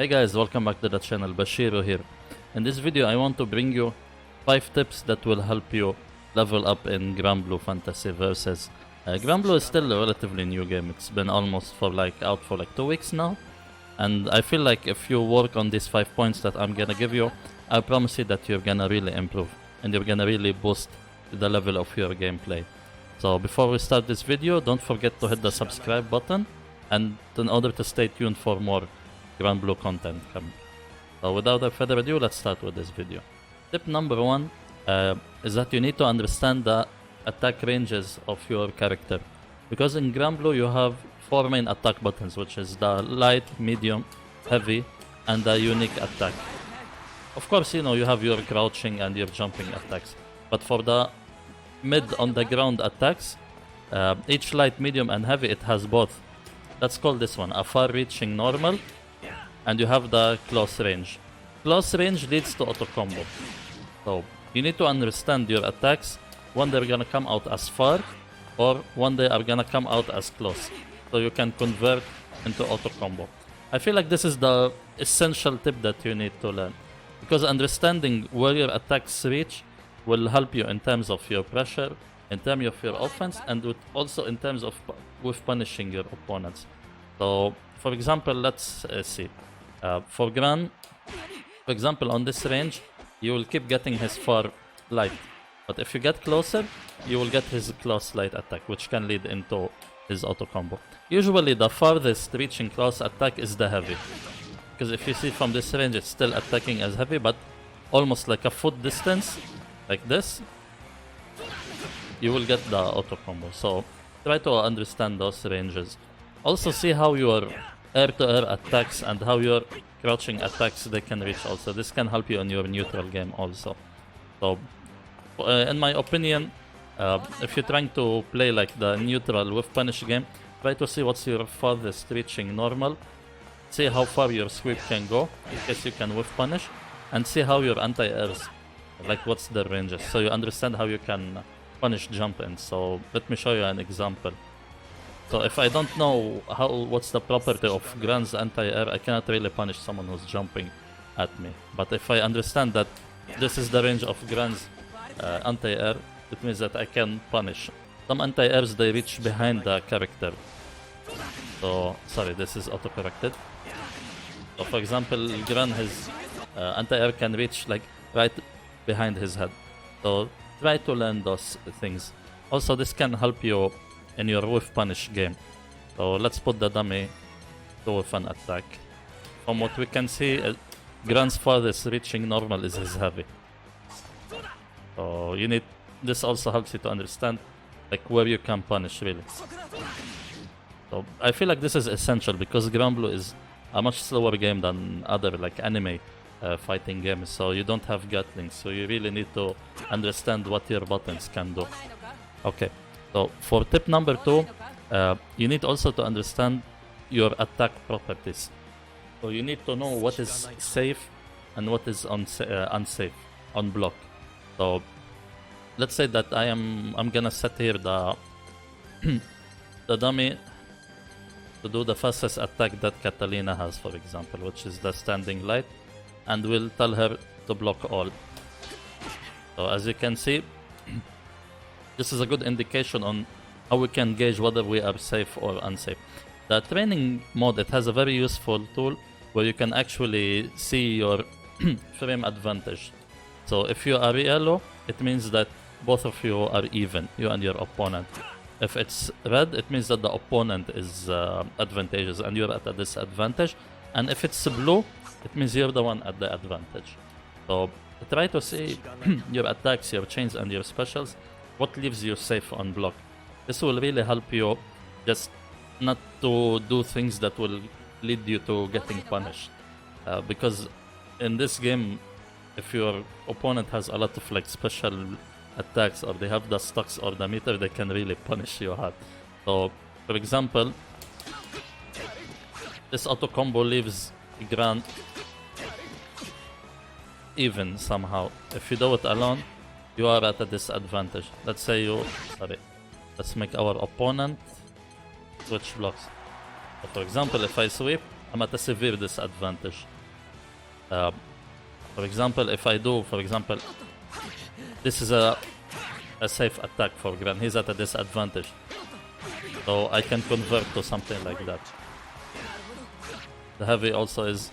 Hey guys, welcome back to the channel. Bachiru here. In this video I want to bring you 5 tips that will help you level up in Granblue Fantasy versus Granblue is still a relatively new game. It's been almost out for 2 weeks now, and I feel like if you work on these 5 points that I'm gonna give you, I promise you that you're gonna really improve and you're gonna really boost the level of your gameplay. So before we start this video, don't forget to hit the subscribe button, and in order to stay tuned for more Granblue content coming. So without further ado, let's start with this video. Tip number 1 is that you need to understand the attack ranges of your character, because in Granblue you have 4 main attack buttons, which is the light, medium, heavy, and the unique attack. Of course, you know, you have your crouching and your jumping attacks, but for the mid on the ground attacks, each light, medium, and heavy, it has both. Let's call this one a far-reaching normal, and you have the close range. Close range leads to auto combo. So you need to understand your attacks when they're gonna come out as far or when they are gonna come out as close, so you can convert into auto combo. I feel like this is the essential tip that you need to learn, because understanding where your attacks reach will help you in terms of your pressure, in terms of your offense, and also in terms of with punishing your opponents. So for example, let's see. For Gran, for example, on this range, you will keep getting his far light. But if you get closer, you will get his close light attack, which can lead into his auto combo. Usually the farthest reaching close attack is the heavy, because if you see from this range, it's still attacking as heavy, but almost like a foot distance, like this, you will get the auto combo. So try to understand those ranges. Also see how your air-to-air attacks and how your crouching attacks they can reach also. This can help you in your neutral game also. So in my opinion, if you're trying to play like the neutral with punish game, try to see what's your farthest reaching normal, see how far your sweep can go in case you can whiff punish, and see how your anti-airs, like what's their ranges, so you understand how you can punish jump in. So let me show you an example. So if I don't know what's the property of Gran's anti-air, I cannot really punish someone who's jumping at me. But if I understand that this is the range of Gran's anti-air, it means that I can punish. Some anti-airs, they reach behind the character. So, sorry, this is auto-corrected. So for example, Gran, his anti-air can reach like right behind his head. So try to learn those things. Also, this can help you in your whiff punish game. So let's put the dummy to whiff an attack. From what we can see, Gran's farthest reaching normal is his heavy. So you need, this also helps you to understand like where you can punish really. So I feel like this is essential, because Granblue is a much slower game than other like anime fighting games. So you don't have gatlings, so you really need to understand what your buttons can do. Okay. So for tip number 2, you need also to understand your attack properties. So you need to know what is safe and what is unsafe on block. So let's say that I'm gonna set here the the dummy to do the fastest attack that Catalina has, for example, which is the standing light, and we'll tell her to block all. So as you can see, this is a good indication on how we can gauge whether we are safe or unsafe. The training mode, it has a very useful tool where you can actually see your frame advantage. So if you are yellow, it means that both of you are even, you and your opponent. If it's red, it means that the opponent is advantageous and you're at a disadvantage. And if it's blue, it means you're the one at the advantage. So try to see your attacks, your chains, and your specials, what leaves you safe on block. This will really help you just not to do things that will lead you to getting punished. Because in this game, if your opponent has a lot of like special attacks, or they have the stocks or the meter, they can really punish you hard. So for example, this auto combo leaves Gran even somehow. If you do it alone, you are at a disadvantage. Let's say let's make our opponent switch blocks. So for example, if I sweep, I'm at a severe disadvantage. For example, if I do, for example, this is a safe attack for Gran. He's at a disadvantage. So I can convert to something like that. The heavy also is...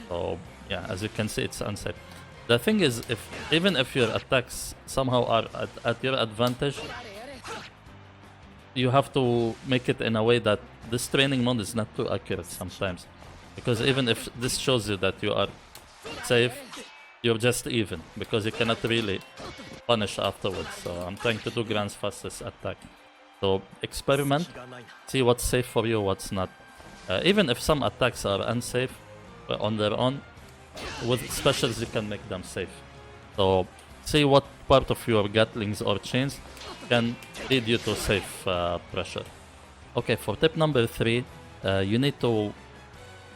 So yeah, as you can see, it's unsafe. The thing is, even if your attacks somehow are at your advantage, you have to make it in a way that this training mode is not too accurate sometimes. Because even if this shows you that you are safe, you're just even, because you cannot really punish afterwards. So I'm trying to do Gran's fastest attack. So experiment, see what's safe for you, what's not. Even if some attacks are unsafe on their own, with specials you can make them safe. So see what part of your gatlings or chains can lead you to safe pressure. Okay, for tip number 3, you need to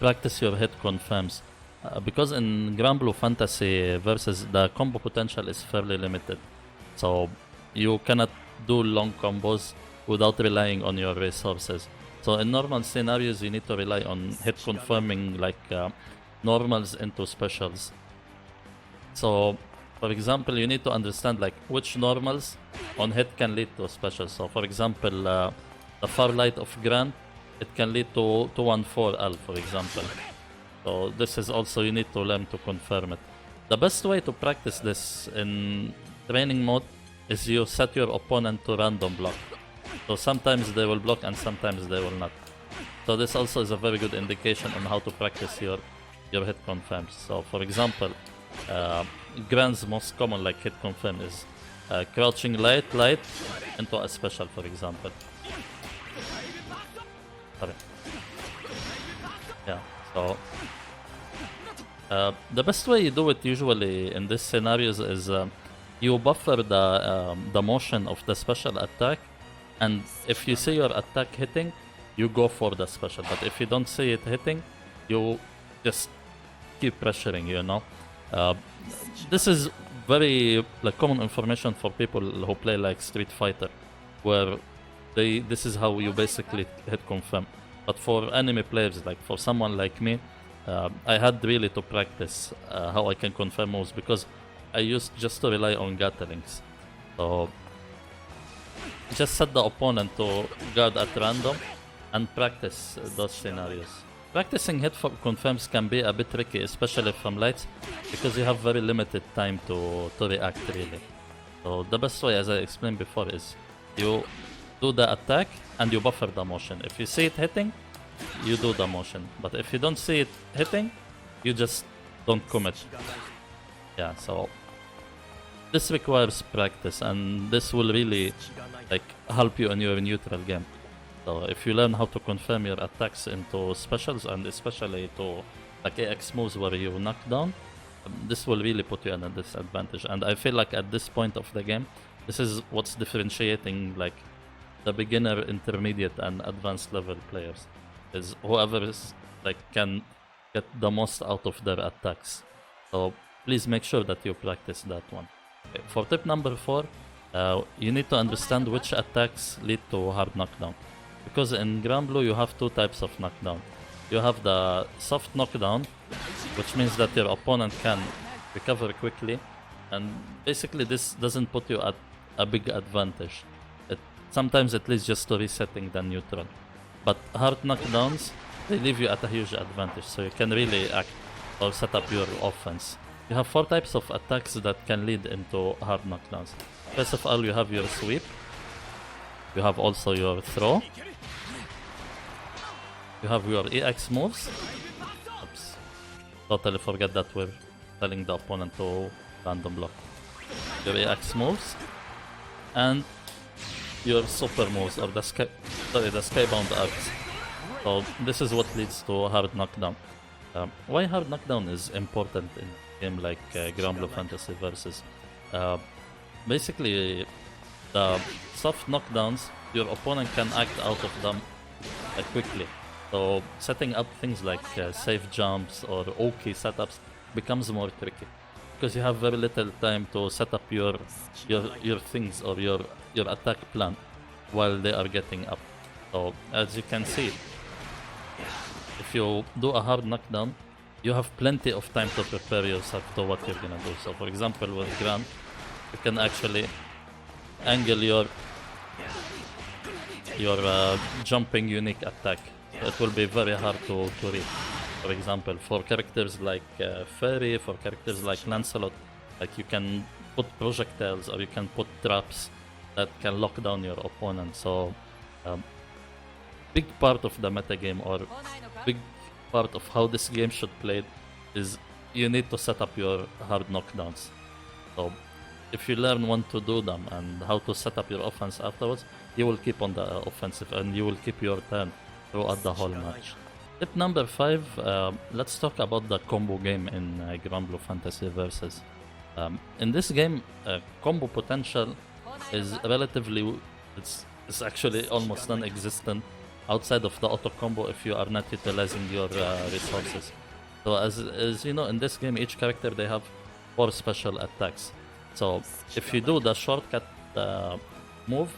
practice your hit confirms. Because in Granblue Fantasy versus the combo potential is fairly limited. So you cannot do long combos without relying on your resources. So in normal scenarios you need to rely on hit confirming like normals into specials. So for example, you need to understand like which normals on hit can lead to specials. So for example, the far light of Gran, it can lead to 214L for example. So this is also, you need to learn to confirm it. The best way to practice this in training mode is you set your opponent to random block. So sometimes they will block and sometimes they will not. So this also is a very good indication on how to practice your hit confirms. So for example, Gran's most common like hit confirm is crouching light into a special, for example. Sorry. Yeah, so the best way you do it usually in these scenarios is you buffer the motion of the special attack, and if you see your attack hitting, you go for the special. But if you don't see it hitting, you just keep pressuring, you know. This is very like common information for people who play like Street Fighter, where this is how you basically hit confirm. But for anime players, like for someone like me, I had really to practice how I can confirm moves, because I used just to rely on gatherings. So just set the opponent to guard at random and practice those scenarios. Practicing hit confirms can be a bit tricky, especially from lights, because you have very limited time to react really. So the best way, as I explained before, is you do the attack and you buffer the motion. If you see it hitting, you do the motion. But if you don't see it hitting, you just don't commit. Yeah, so this requires practice, and this will really like help you in your neutral game. So if you learn how to confirm your attacks into specials, and especially to like AX moves where you knock down, this will really put you in a disadvantage. And I feel like at this point of the game, this is what's differentiating like the beginner, intermediate, and advanced level players. Is whoever is like can get the most out of their attacks. So please make sure that you practice that one. Okay, for tip number 4, you need to understand which attacks lead to hard knockdown. Because in Granblue you have 2 types of knockdown. You have the soft knockdown, which means that your opponent can recover quickly, and basically this doesn't put you at a big advantage. Sometimes it leads just to resetting the neutral. But hard knockdowns, they leave you at a huge advantage, so you can really act or set up your offense. You have 4 types of attacks that can lead into hard knockdowns. First of all, you have your sweep. You have also your throw. You have your EX moves. Oops. Totally forget that we're telling the opponent to random block. Your EX moves. And your super moves, or the skybound arcs. So this is what leads to hard knockdown. Why hard knockdown is important in a game like Granblue Fantasy versus? Basically, the soft knockdowns, your opponent can act out of them quickly. So setting up things like safe jumps or OK setups becomes more tricky, because you have very little time to set up your things or your attack plan while they are getting up. So as you can see, if you do a hard knockdown, you have plenty of time to prepare yourself to what you're gonna do. So for example with Gran, you can actually angle your jumping unique attack. It will be very hard to read. For example, for characters like Fairy, for characters like Lancelot, like you can put projectiles or you can put traps that can lock down your opponent. So big part of the metagame, or big part of how this game should play, is you need to set up your hard knockdowns. So if you learn when to do them and how to set up your offense afterwards, you will keep on the offensive and you will keep your turn throughout the whole match. Tip number 5, let's talk about the combo game in Granblue Fantasy Versus. In this game, combo potential is relatively, it's actually almost non-existent outside of the auto combo if you are not utilizing your resources. So as you know, in this game, each character, they have 4 special attacks. So if you do the shortcut move,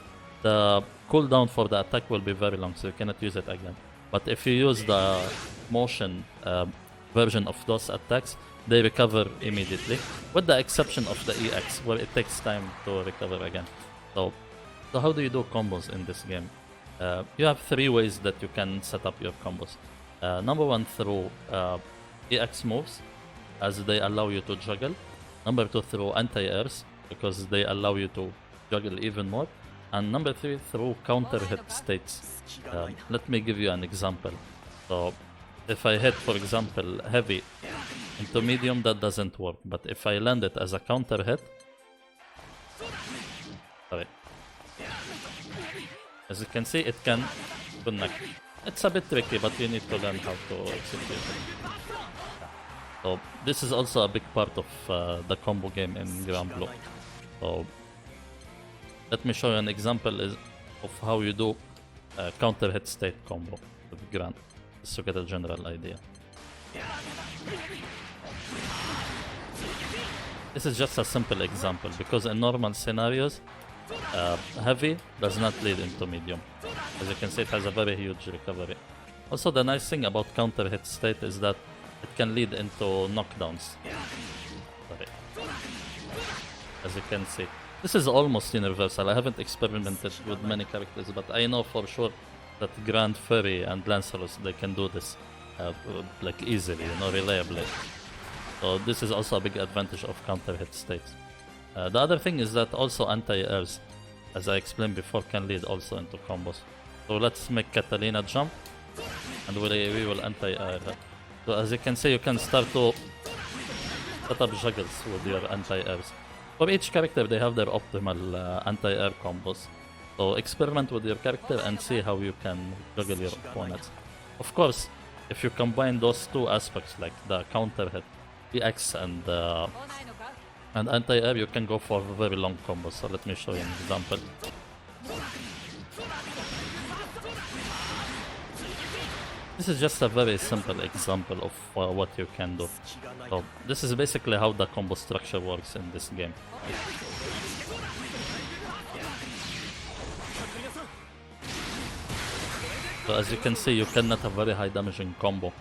the cooldown for the attack will be very long, so you cannot use it again. But if you use the motion version of those attacks, they recover immediately, with the exception of the EX, where it takes time to recover again. So how do you do combos in this game? You have 3 ways that you can set up your combos. Number 1, through EX moves, as they allow you to juggle. Number 2, through anti-airs, because they allow you to juggle even more. And number 3, through counter hit states. Let me give you an example. So if I hit, for example, heavy into medium, that doesn't work. But if I land it as a counter hit, sorry, as you can see, it can connect. It's a bit tricky, but you need to learn how to execute it. So this is also a big part of the combo game in Granblue. So let me show you an example of how you do a counter hit state combo with Gran, just to get a general idea. This is just a simple example, because in normal scenarios, heavy does not lead into medium. As you can see, it has a very huge recovery. Also, the nice thing about counter hit state is that it can lead into knockdowns. Sorry. As you can see, this is almost universal. I haven't experimented with many characters, but I know for sure that Grand Fairy and Lancelot, they can do this like easily, reliably. So this is also a big advantage of counter hit states. The other thing is that also anti-airs, as I explained before, can lead also into combos. So let's make Catalina jump, and we will anti-air her. So as you can see, you can start to set up juggles with your anti-airs. For each character, they have their optimal anti-air combos. So experiment with your character and see how you can juggle your opponents. Of course, if you combine those 2 aspects, like the counter hit, EX and anti-air, you can go for very long combos. So let me show you an example. This is just a very simple example of what you can do. So this is basically how the combo structure works in this game. So as you can see, you cannot have very high damaging combo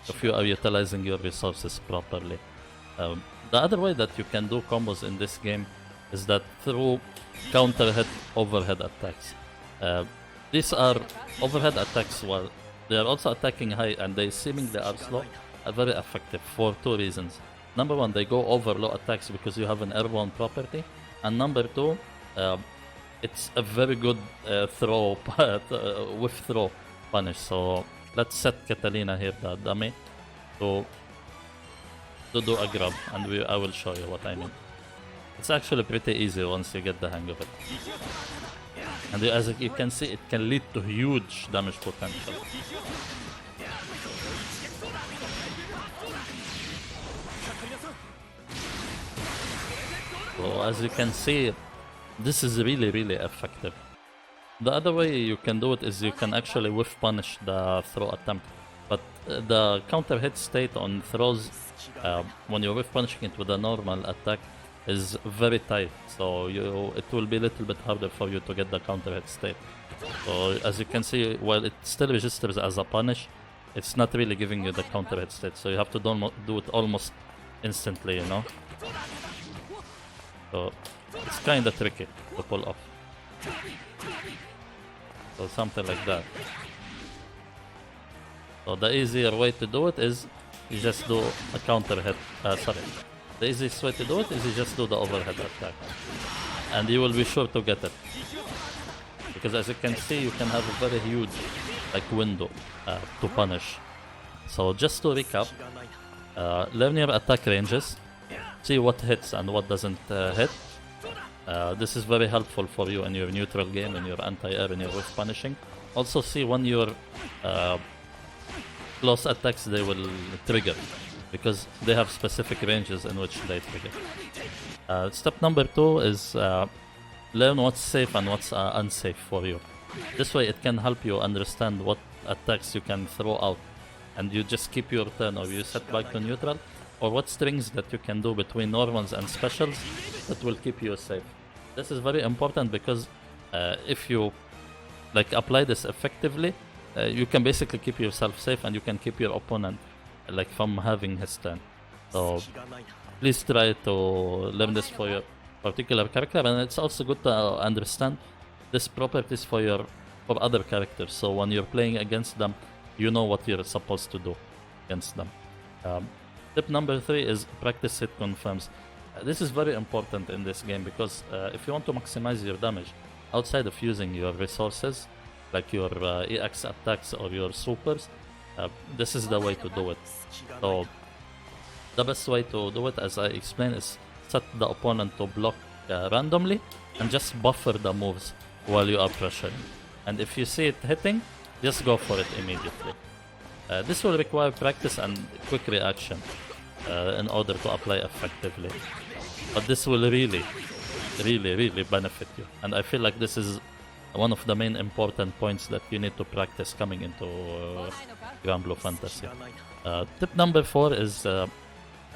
if you are utilizing your resources properly. The other way that you can do combos in this game is that through counter hit overhead attacks. These are overhead attacks, while they are also attacking high and they seemingly are slow, are very effective for 2 reasons. Number 1, they go over low attacks because you have an airborne property. And number 2, it's a very good throw, whiff throw punish. So let's set Catalina here, the dummy, to do a grab, and I will show you what I mean. It's actually pretty easy once you get the hang of it. And as you can see, it can lead to huge damage potential. So as you can see, this is really, really effective. The other way you can do it is you can actually whiff punish the throw attempt. But the counter hit state on throws, when you're whiff punishing it with a normal attack, is very tight, so it will be a little bit harder for you to get the counter hit state. So as you can see, while it still registers as a punish, it's not really giving you the counter hit state, so you have to do it almost instantly, you know. So it's kind of tricky to pull off. So something like that. So the easier way to do it is you just do a counter hit. The easiest way to do it is you just do the overhead attack, and you will be sure to get it. Because as you can see, you can have a very huge like window to punish. So just to recap, learn your attack ranges, see what hits and what doesn't hit. This is very helpful for you in your neutral game, in your anti-air, in your whiff punishing. Also see when your close attacks they will trigger, because they have specific ranges in which they trigger. Step number 2 is learn what's safe and what's unsafe for you. This way it can help you understand what attacks you can throw out and you just keep your turn, or you set back to neutral, or what strings that you can do between normals and specials that will keep you safe. This is very important because if you like apply this effectively, you can basically keep yourself safe and you can keep your opponent like from having his turn. So please try to learn this for your particular character, and it's also good to understand these properties for other characters, so when you're playing against them you know what you're supposed to do against them. Tip number 3 is practice hit confirms. This is very important in this game because if you want to maximize your damage outside of using your resources like your EX attacks or your supers, this is the way to do it. So the best way to do it, as I explained, is set the opponent to block randomly and just buffer the moves while you are pressuring. And if you see it hitting, just go for it immediately. This will require practice and quick reaction in order to apply effectively. But this will really benefit you. And I feel like this is one of the main important points that you need to practice coming into Granblue Fantasy. Tip number 4 is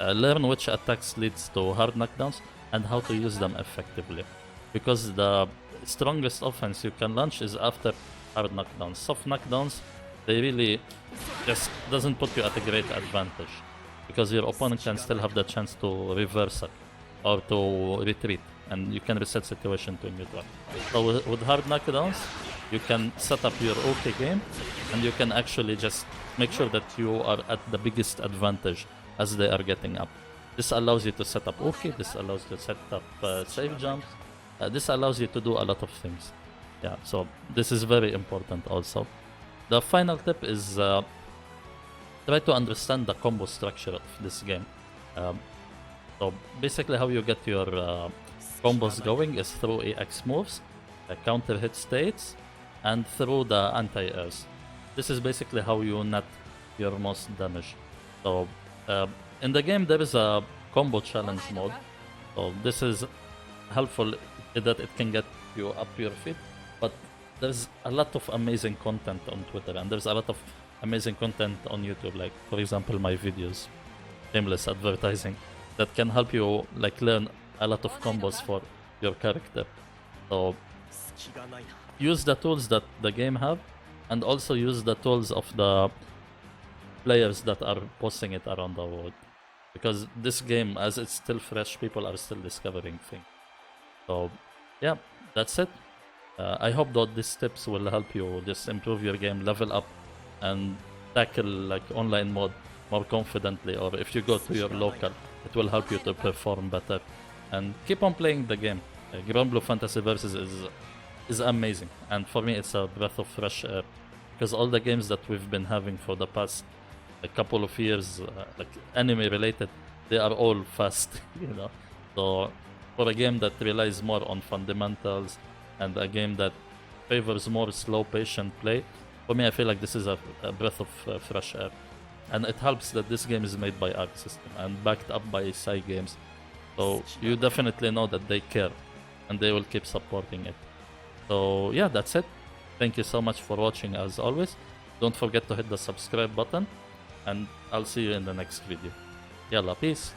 learn which attacks leads to hard knockdowns and how to use them effectively. Because the strongest offense you can launch is after hard knockdowns. Soft knockdowns, they really just doesn't put you at a great advantage, because your opponent can still have the chance to reverse it or to retreat, and you can reset situation to neutral. So with hard knockdowns, you can set up your OK game, and you can actually just make sure that you are at the biggest advantage as they are getting up. This allows you to set up OK, this allows you to set up safe jumps, this allows you to do a lot of things. Yeah, so this is very important also. The final tip is try to understand the combo structure of this game. So basically how you get your combos going is through EX moves, counter hit states, and through the anti-airs. This is basically how you net your most damage. So in the game there is a combo challenge mode. So this is helpful in that it can get you up your feet, but there's a lot of amazing content on Twitter, and there's a lot of amazing content on YouTube, like for example my videos, shameless advertising, that can help you like learn a lot of combos for your character. So use the tools that the game have, and also use the tools of the players that are posting it around the world, because this game, as it's still fresh, people are still discovering things. So yeah, that's it. I hope that these tips will help you just improve your game, level up, and tackle like online mode more confidently, or if you go to your local, it will help you to perform better. And keep on playing the game. Granblue Fantasy Versus is amazing, and for me it's a breath of fresh air, because all the games that we've been having for the past a couple of years, like anime related, they are all fast, you know. So for a game that relies more on fundamentals and a game that favors more slow, patient play, for me I feel like this is a breath of fresh air. And it helps that this game is made by Arc System and backed up by Psy Games. So you definitely know that they care, and they will keep supporting it. So yeah, that's it. Thank you so much for watching as always. Don't forget to hit the subscribe button, and I'll see you in the next video. Yalla, peace.